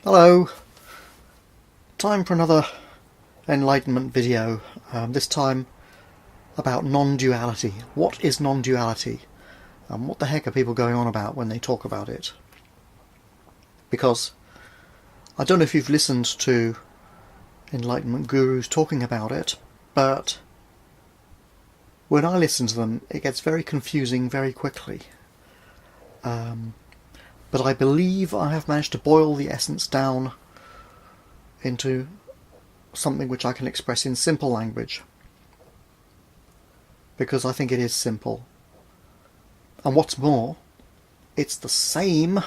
Hello, time for another Enlightenment video, this time about non-duality. What is non-duality? And what the heck are people going on about when they talk about it? Because I don't know if you've listened to Enlightenment gurus talking about it, but when I listen to them it gets very confusing very quickly. But I believe I have managed to boil the essence down into something which I can express in simple language, because I think it is simple. And what's more, it's the same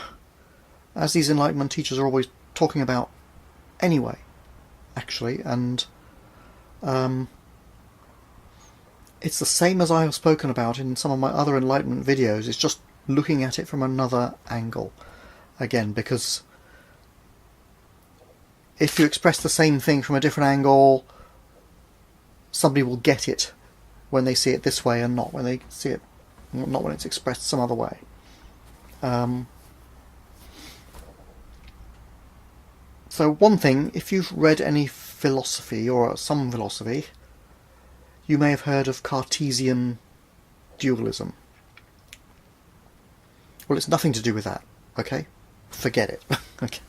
as these Enlightenment teachers are always talking about anyway, actually, and it's the same as I have spoken about in some of my other Enlightenment videos. It's just looking at it from another angle again, because if you express the same thing from a different angle, somebody will get it when they see it this way and not when they see it, not when it's expressed some other way. So one thing, if you've read any philosophy or some philosophy, you may have heard of Cartesian dualism. Well, it's nothing to do with that, okay? Forget it. Okay.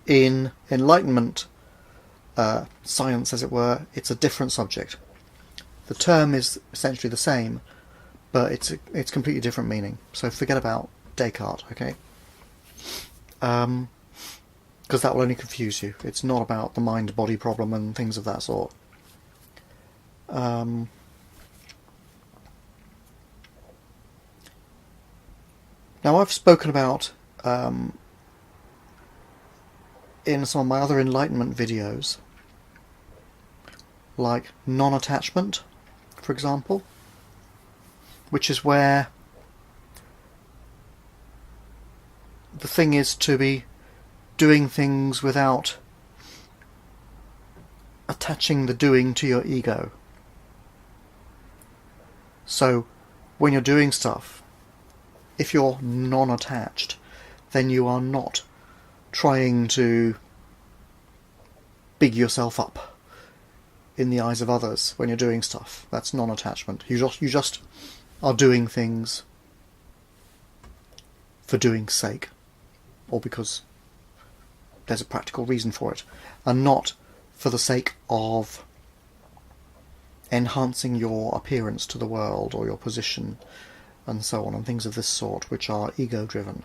In Enlightenment science, as it were, it's a different subject. The term is essentially the same, but it's completely different meaning. So forget about Descartes, okay? Because that will only confuse you. It's not about the mind-body problem and things of that sort. Now, I've spoken about, in some of my other Enlightenment videos, like non-attachment, for example, which is where the thing is to be doing things without attaching the doing to your ego. So, when you're doing stuff, if you're non-attached, then you are not trying to big yourself up in the eyes of others when you're doing stuff. That's non-attachment. You just are doing things for doing's sake, or because there's a practical reason for it, and not for the sake of enhancing your appearance to the world or your position and so on, and things of this sort, which are ego-driven.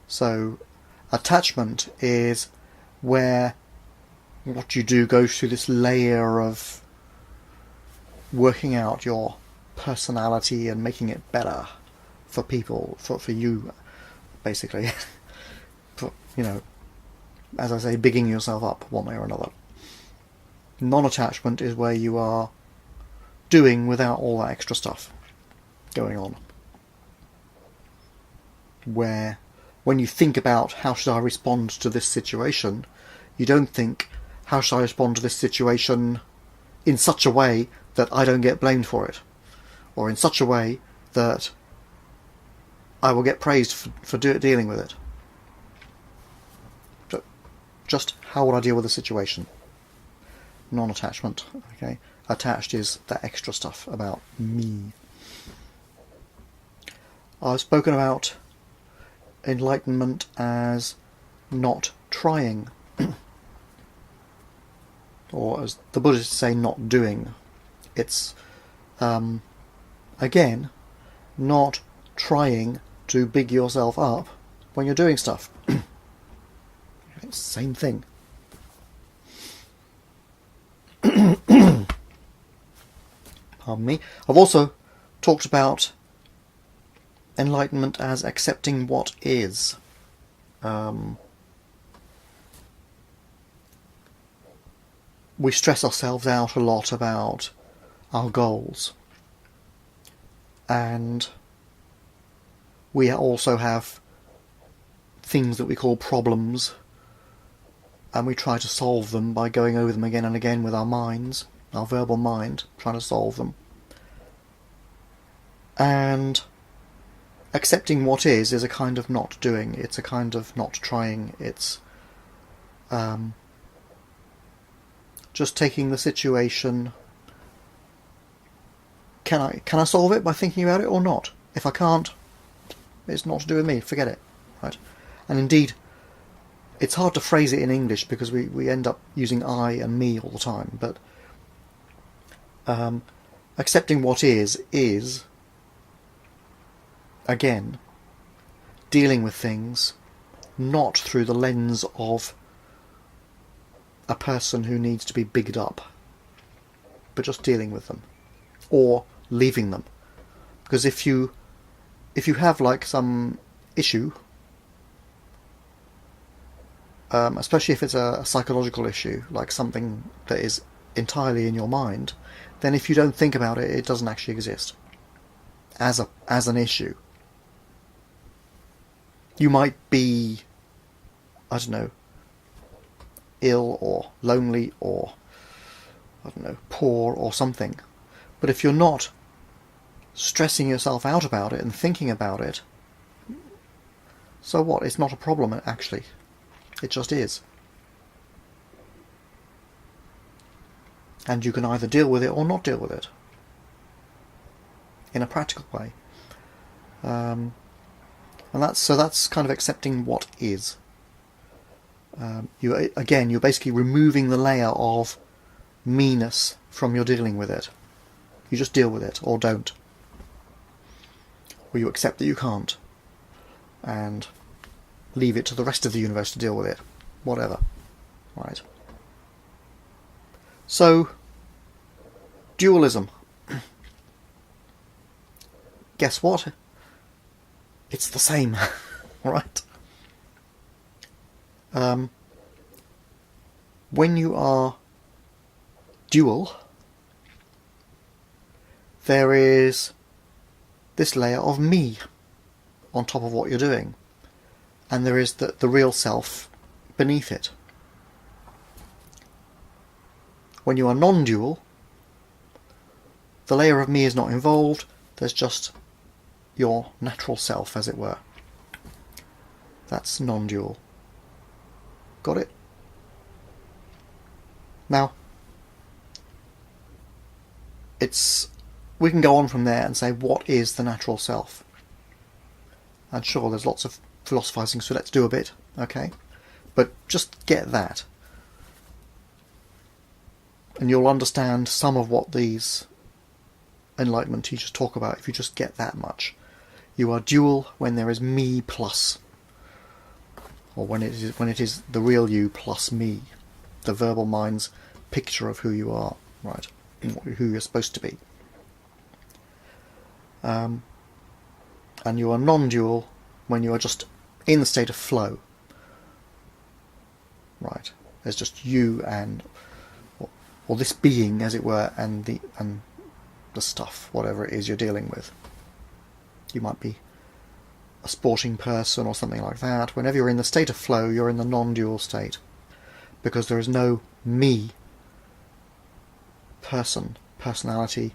So attachment is where what you do goes through this layer of working out your personality and making it better for people, for you, basically. For, you know, as I say, bigging yourself up one way or another. Non-attachment is where you are doing without all that extra stuff going on. Where when you think about how should I respond to this situation, you don't think how should I respond to this situation in such a way that I don't get blamed for it, or in such a way that I will get praised for dealing with it. So just how would I deal with the situation? Non-attachment, okay? Attached is that extra stuff about me. I've spoken about Enlightenment as not trying, or as the Buddhists say, not doing. It's, again, not trying to big yourself up when you're doing stuff. It's the same thing. Pardon me. I've also talked about Enlightenment as accepting what is. We stress ourselves out a lot about our goals, and we also have things that we call problems, and we try to solve them by going over them again and again with our minds, our verbal mind, trying to solve them. And accepting what is a kind of not doing. It's a kind of not trying. It's just taking the situation. Can I solve it by thinking about it or not? If I can't, it's not to do with me. Forget it, right? And indeed, it's hard to phrase it in English because we end up using I and me all the time. But accepting what is again dealing with things not through the lens of a person who needs to be bigged up, but just dealing with them or leaving them. Because if you have like some issue, especially if it's a psychological issue, like something that is entirely in your mind, then if you don't think about it, it doesn't actually exist as an issue. You might be, I don't know, ill or lonely or, I don't know, poor or something. But if you're not stressing yourself out about it and thinking about it, so what? It's not a problem, actually. It just is. And you can either deal with it or not deal with it in a practical way. And that's kind of accepting what is. You're basically removing the layer of me-ness from your dealing with it. You just deal with it, or don't. Or you accept that you can't, and leave it to the rest of the universe to deal with it. Whatever. Right. So, dualism. Guess what? It's the same. Right? When you are dual, there is this layer of me on top of what you're doing, and there is the real self beneath it. When you are non-dual, the layer of me is not involved, there's just your natural self, as it were. That's non-dual. Got it? Now, we can go on from there and say, what is the natural self? And sure, there's lots of philosophizing, so let's do a bit, okay? But just get that. And you'll understand some of what these Enlightenment teachers talk about if you just get that much. You are dual when there is me plus, or when it is the real you plus me, the verbal mind's picture of who you are, right? Who you're supposed to be. And you are non-dual when you are just in the state of flow, right? There's just you and or this being, as it were, and the stuff, whatever it is you're dealing with. You might be a sporting person or something like that. Whenever you're in the state of flow, you're in the non-dual state, because there is no me, personality,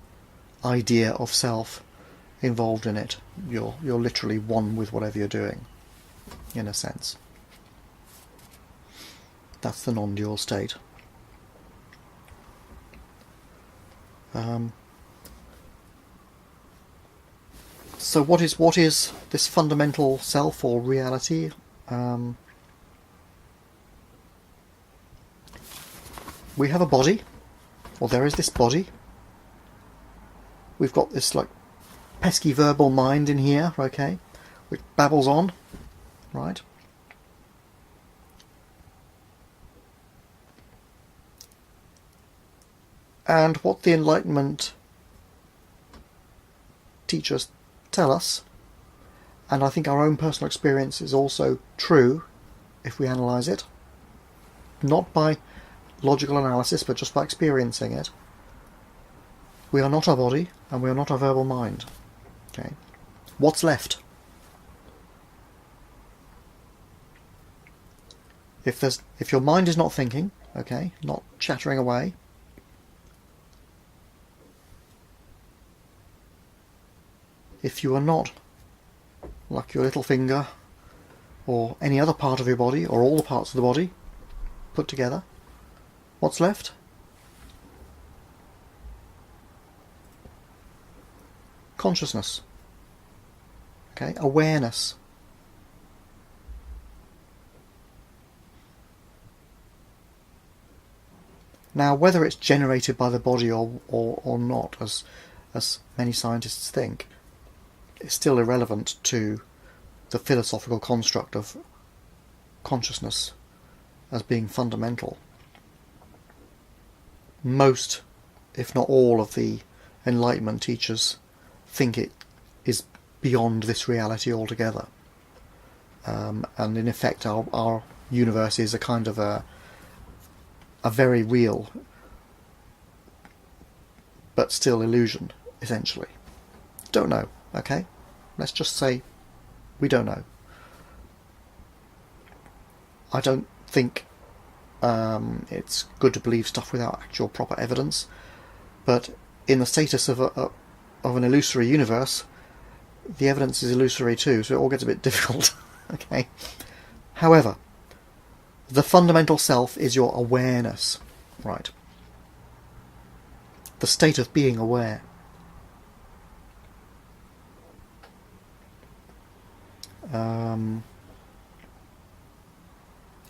idea of self involved in it. You're literally one with whatever you're doing, in a sense. That's the non-dual state. So what is this fundamental self or reality? We have a body, or there is this body. We've got this like pesky verbal mind in here, okay, which babbles on, right? And what the Enlightenment teachers tell us, and I think our own personal experience is also true if we analyse it, not by logical analysis but just by experiencing it. We are not our body and we are not our verbal mind. Okay, what's left? If your mind is not thinking, okay, not chattering away, if you are not like your little finger, or any other part of your body, or all the parts of the body put together, what's left? Consciousness. Okay, awareness. Now, whether it's generated by the body or not, as many scientists think, is still irrelevant to the philosophical construct of consciousness as being fundamental. Most, if not all, of the Enlightenment teachers think it is beyond this reality altogether. And in effect, our universe is a kind of a very real but still illusion, essentially. Don't know, okay? Let's just say we don't know. I don't think it's good to believe stuff without actual proper evidence, but in the status of an illusory universe, the evidence is illusory too, so it all gets a bit difficult. Okay. However, the fundamental self is your awareness, right? The state of being aware.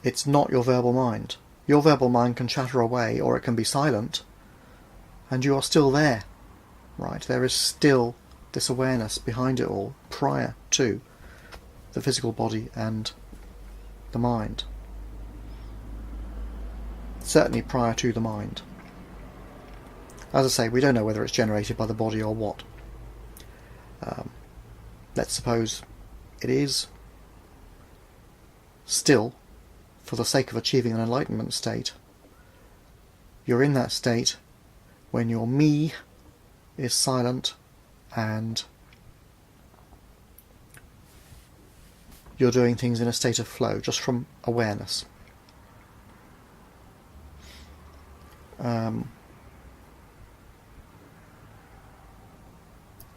It's not your verbal mind. Your verbal mind can chatter away, or it can be silent, and you are still there, right? There is still this awareness behind it all, prior to the physical body and the mind. Certainly prior to the mind. As I say, we don't know whether it's generated by the body or what. Let's suppose it is. Still, for the sake of achieving an enlightenment state, you're in that state when your me is silent and you're doing things in a state of flow, just from awareness.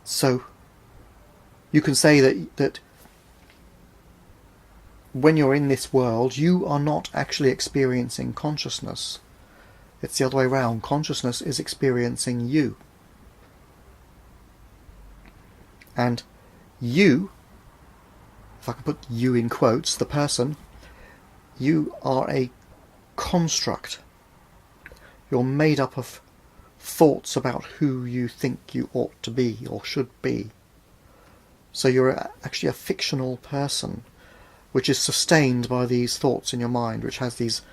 So you can say that when you're in this world, you are not actually experiencing consciousness. It's the other way around. Consciousness is experiencing you. And you, if I can put you in quotes, the person, you are a construct. You're made up of thoughts about who you think you ought to be or should be. So you're actually a fictional person, which is sustained by these thoughts in your mind, which has these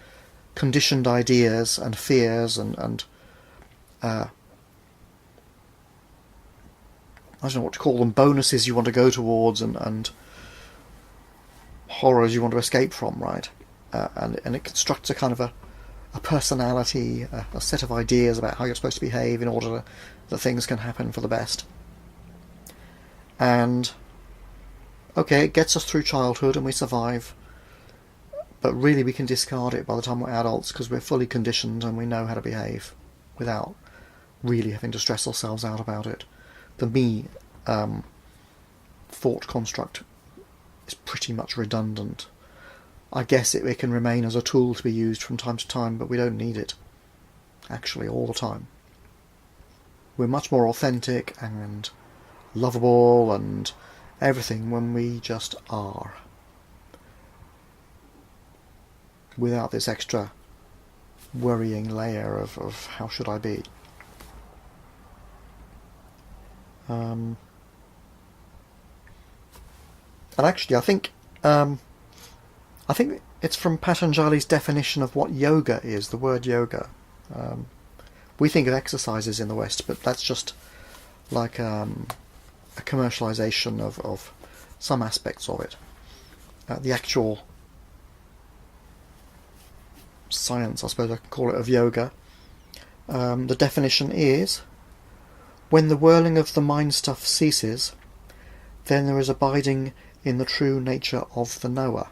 conditioned ideas and fears and I don't know what to call them, bonuses you want to go towards and horrors you want to escape from, right? And it constructs a kind of a personality, a set of ideas about how you're supposed to behave in order that things can happen for the best. And okay, it gets us through childhood and we survive, but really we can discard it by the time we're adults because we're fully conditioned and we know how to behave without really having to stress ourselves out about it. The me thought construct is pretty much redundant. I guess it can remain as a tool to be used from time to time, but we don't need it, actually, all the time. We're much more authentic and lovable and everything when we just are, without this extra worrying layer of how should I be. And actually, I think it's from Patanjali's definition of what yoga is, the word yoga. We think of exercises in the West, but that's just like a commercialization of some aspects of it. The actual science, I suppose I could call it, of yoga. The definition is: when the whirling of the mind stuff ceases, then there is abiding in the true nature of the knower.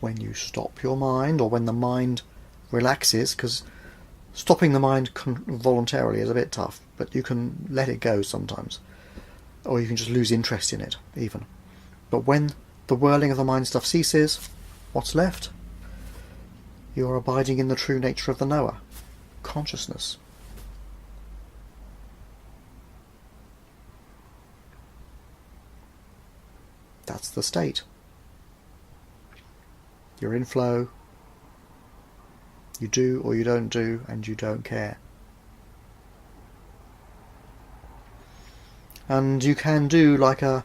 When you stop your mind, or when the mind relaxes, because Stopping the mind voluntarily is a bit tough, but you can let it go sometimes. Or you can just lose interest in it, even. But when the whirling of the mind stuff ceases, what's left? You are abiding in the true nature of the knower, consciousness. That's the state. You're in flow. You do or you don't do, and you don't care. And you can do like a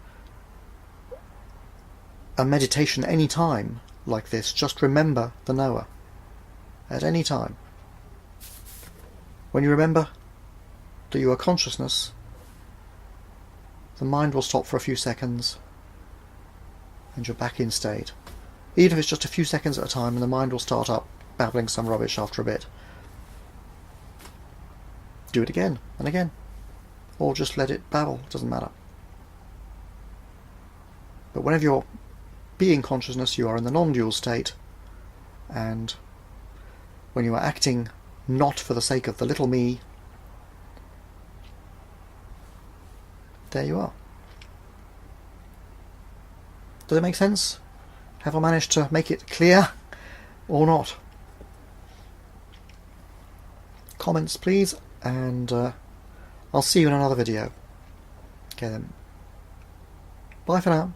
meditation any time like this. Just remember the knower at any time. When you remember that you are consciousness, the mind will stop for a few seconds and you're back in state. Even if it's just a few seconds at a time, and the mind will start up babbling some rubbish after a bit. Do it again and again. Or just let it babble, it doesn't matter. But whenever you're being consciousness, you are in the non-dual state, and when you are acting not for the sake of the little me, there you are. Does it make sense? Have I managed to make it clear or not? Comments please, and I'll see you in another video. Okay then. Bye for now.